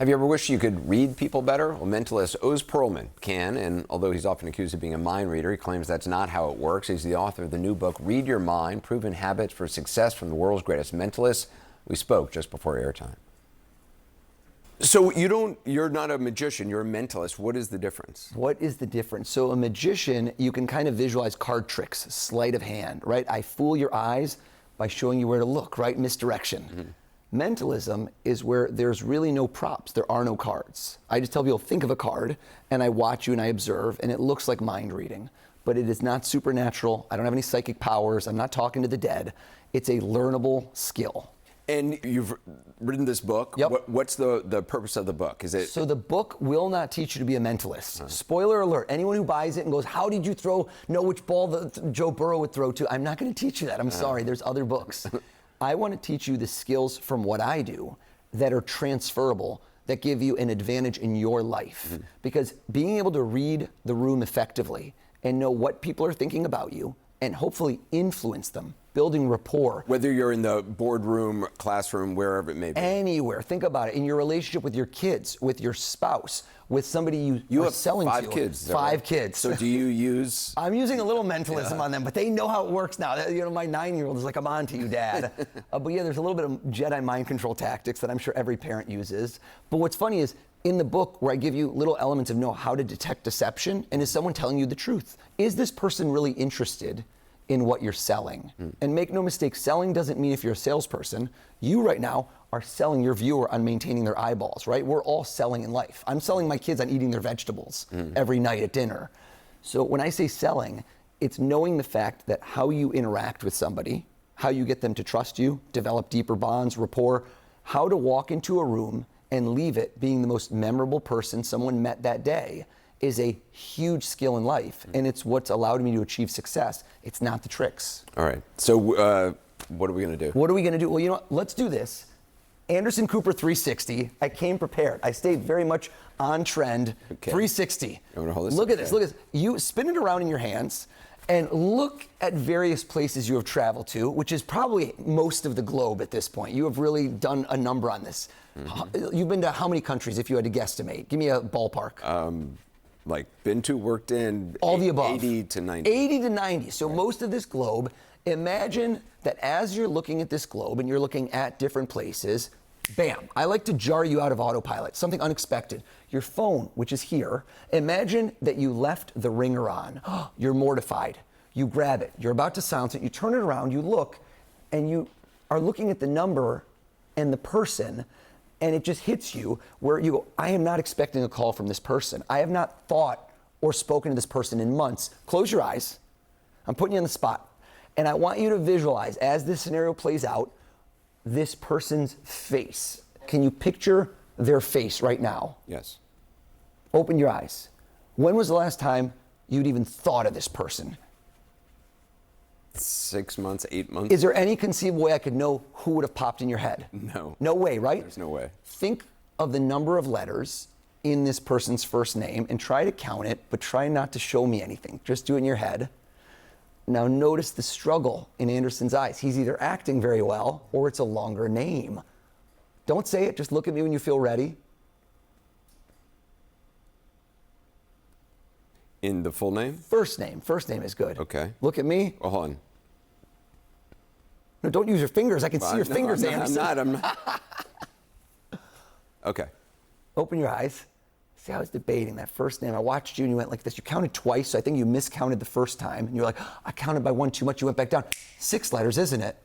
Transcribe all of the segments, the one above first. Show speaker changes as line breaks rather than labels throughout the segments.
Have you ever wished you could read people better? Well, mentalist Oz Perlman can, and although he's often accused of being a mind reader, he claims that's not how it works. He's the author of the new book, Read Your Mind, Proven Habits for Success from the World's Greatest Mentalists. We spoke just before airtime. So you're not a magician, you're a mentalist. What is the difference?
What is the difference? So a magician, you can kind of visualize card tricks, sleight of hand, right? I fool your eyes by showing you where to look, right? Misdirection. Mm-hmm. Mentalism is where there's really no props. There are no cards. I just tell people, think of a card, and I watch you and I observe, and it looks like mind reading. But it is not supernatural. I don't have any psychic powers. I'm not talking to the dead. It's a learnable skill.
And you've written this book.
Yep.
What's the purpose of the book? Is it?
So the book will not teach you to be a mentalist. Spoiler alert, anyone who buys it and goes, how did you know which ball Joe Burrow would throw to? I'm not going to teach you that. I'm sorry, there's other books. I want to teach you the skills from what I do that are transferable, that give you an advantage in your life. Mm-hmm. Because being able to read the room effectively and know what people are thinking about you and hopefully influence them, building rapport.
Whether you're in the boardroom, classroom, wherever it may be.
Anywhere. Think about it. In your relationship with your kids, with your spouse, with somebody you are selling to.
You have 5 kids.
Five kids.
So do you use?
I'm using a little mentalism on them, but they know how it works now. My 9-year-old is like, I'm on to you, Dad. But yeah, there's a little bit of Jedi mind control tactics that I'm sure every parent uses. But what's funny is, in the book where I give you little elements of how to detect deception, and is someone telling you the truth? Is this person really interested in what you're selling? And make no mistake, selling doesn't mean if you're a salesperson, you right now are selling your viewer on maintaining their eyeballs, right? We're all selling in life. I'm selling my kids on eating their vegetables every night at dinner. So when I say selling, it's knowing the fact that how you interact with somebody, how you get them to trust you, develop deeper bonds, rapport, how to walk into a room and leave it being the most memorable person someone met that day is a huge skill in life, and it's what's allowed me to achieve success. It's not the tricks.
All right, so what are we gonna do?
What are we gonna do? Well, you know what, let's do this. Anderson Cooper 360, I came prepared. I stayed very much on trend, okay. 360.
I'm gonna hold this
look at this, look at this. You spin it around in your hands, and look at various places you have traveled to, which is probably most of the globe at this point. You have really done a number on this. Mm-hmm. You've been to how many countries, if you had to guesstimate? Give me a ballpark.
Been to, worked in,
all the above.
80 to 90.
80 to 90. So most of this globe, imagine that as you're looking at this globe and you're looking at different places, bam, I like to jar you out of autopilot, something unexpected. Your phone, which is here, imagine that you left the ringer on. You're mortified. You grab it. You're about to silence it. You turn it around, you look, and you are looking at the number and the person, and it just hits you where you go, I am not expecting a call from this person. I have not thought or spoken to this person in months. Close your eyes. I'm putting you on the spot. And I want you to visualize, as this scenario plays out, this person's face. Can you picture their face right now?
Yes.
Open your eyes. When was the last time you'd even thought of this person?
6 months, 8 months.
Is there any conceivable way I could know who would have popped in your head?
No.
No way, right?
There's no way.
Think of the number of letters in this person's first name and try to count it, but try not to show me anything. Just do it in your head. Now notice the struggle in Anderson's eyes. He's either acting very well or it's a longer name. Don't say it, just look at me when you feel ready.
In the full name?
First name is good.
Okay.
Look at me.
Well, hold on.
No, don't use your fingers. I can see your fingers, Anderson.
I'm not. Okay.
Open your eyes. See, I was debating that first name. I watched you and you went like this. You counted twice, so I think you miscounted the first time. And you're like, I counted by 1 too much. You went back down. 6 letters, isn't it?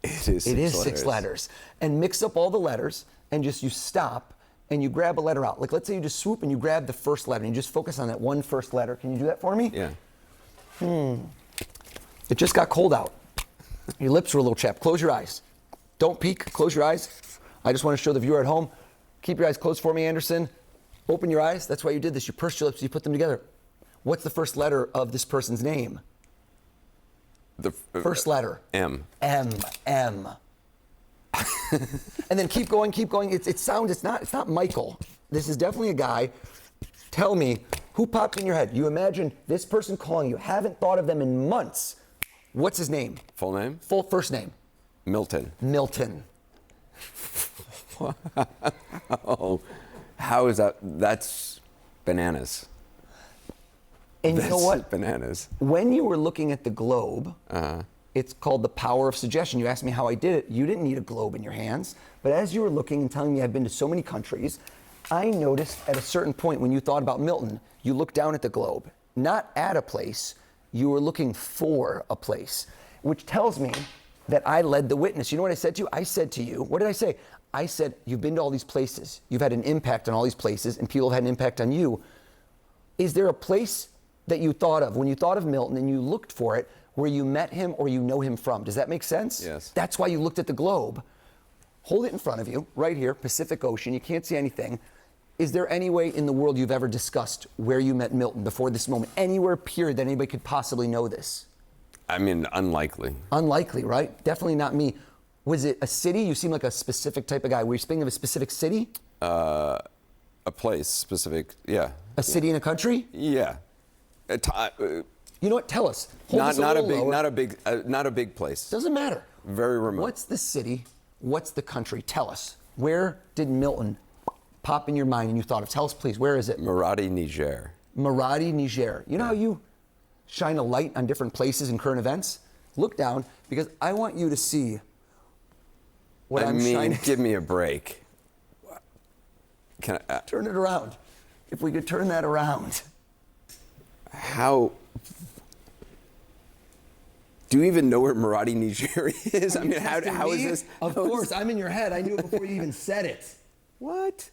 It is 6 letters.
It is 6 letters. And mix up all the letters and just you stop and you grab a letter out. Like let's say you just swoop and you grab the first letter and you just focus on that one first letter. Can you do that for me?
Yeah.
It just got cold out. Your lips were a little chapped. Close your eyes. Don't peek. Close your eyes. I just want to show the viewer at home. Keep your eyes closed for me, Anderson. Open your eyes. That's why you did this. You pursed your lips. You put them together. What's the first letter of this person's name?
The
first letter.
M.
M. M. And then keep going, keep going. It's not Michael. This is definitely a guy. Tell me, who popped in your head? You imagine this person calling you. Haven't thought of them in months. What's his name?
Full name?
Full first name.
Milton.
Milton.
Oh, how is that? That's bananas.
And you know
That's
what?
Bananas.
When you were looking at the globe, it's called the power of suggestion. You asked me how I did it. You didn't need a globe in your hands. But as you were looking and telling me I've been to so many countries, I noticed at a certain point when you thought about Milton, you looked down at the globe, not at a place, you were looking for a place, which tells me that I led the witness. You know what I said to you? I said to you, what did I say? I said, you've been to all these places. You've had an impact on all these places, and people have had an impact on you. Is there a place that you thought of when you thought of Milton and you looked for it where you met him or you know him from? Does that make sense?
Yes.
That's why you looked at the globe. Hold it in front of you, right here, Pacific Ocean. You can't see anything. Is there any way in the world you've ever discussed where you met Milton before this moment? Anywhere, period, that anybody could possibly know this?
I mean, unlikely.
Unlikely, right? Definitely not me. Was it a city? You seem like a specific type of guy. Were you speaking of a specific city?
A place, specific, yeah.
A city in a country?
Yeah.
You know what? Tell us. Hold this
Not a
little
big,
lower.
not a big place.
Doesn't matter.
Very remote.
What's the city? What's the country? Tell us. Where did Milton pop in your mind and you thought of? Tell us, please. Where is it?
Maradi, Niger.
Maradi, Niger. You know how you shine a light on different places and current events? Look down, because I want you to see what
I
I'm
mean,
shining.
give me a break. Can I,
Turn it around. If we could turn that around.
how? Do you even know where Maradi, Niger is? I mean, how is
Me?
this?
Of course, I'm in your head. I knew it before you even said it.
What?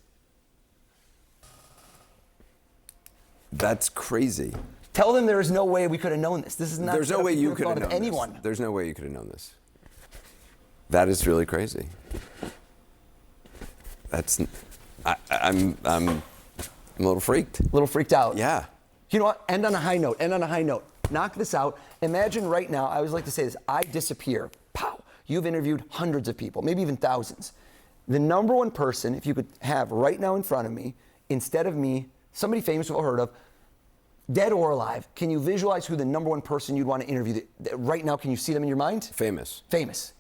That's crazy.
Tell them there is no way we could have known this. This is not.
There's no
stuff
way
we
you
have
could have
thought
known
of anyone.
this. There's no way you could have known this. That is really crazy. That's. I'm a little freaked.
A little freaked out.
Yeah.
You know what? End on a high note. End on a high note. Knock this out. Imagine right now, I always like to say this, I disappear. Pow. You've interviewed hundreds of people, maybe even thousands. The number one person, if you could have right now in front of me, instead of me, somebody famous we've all heard of, dead or alive, can you visualize who the number one person you'd want to interview? Right now, can you see them in your mind?
Famous.
Famous.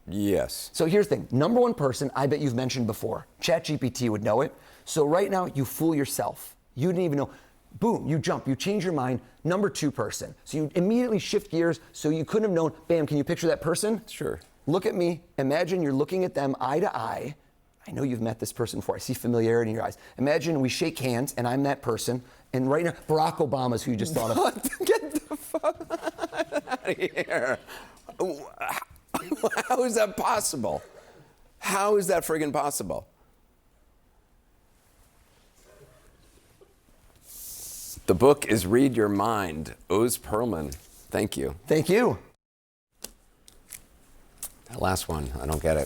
Yes.
So here's the thing. Number one person, I bet you've mentioned before. ChatGPT would know it. So right now, you fool yourself. You didn't even know. Boom, you jump, you change your mind. Number two person. So you immediately shift gears, so you couldn't have known. Bam, can you picture that person?
Sure.
Look at me. Imagine you're looking at them eye to eye. I know you've met this person before. I see familiarity in your eyes. Imagine we shake hands, and I'm that person. And right now, Barack Obama's who you just thought of.
What? Get the fuck out of here. How is that possible? How is that friggin' possible? The book is Read Your Mind. Oz Perlman. Thank you.
Thank you.
That last one, I don't get it.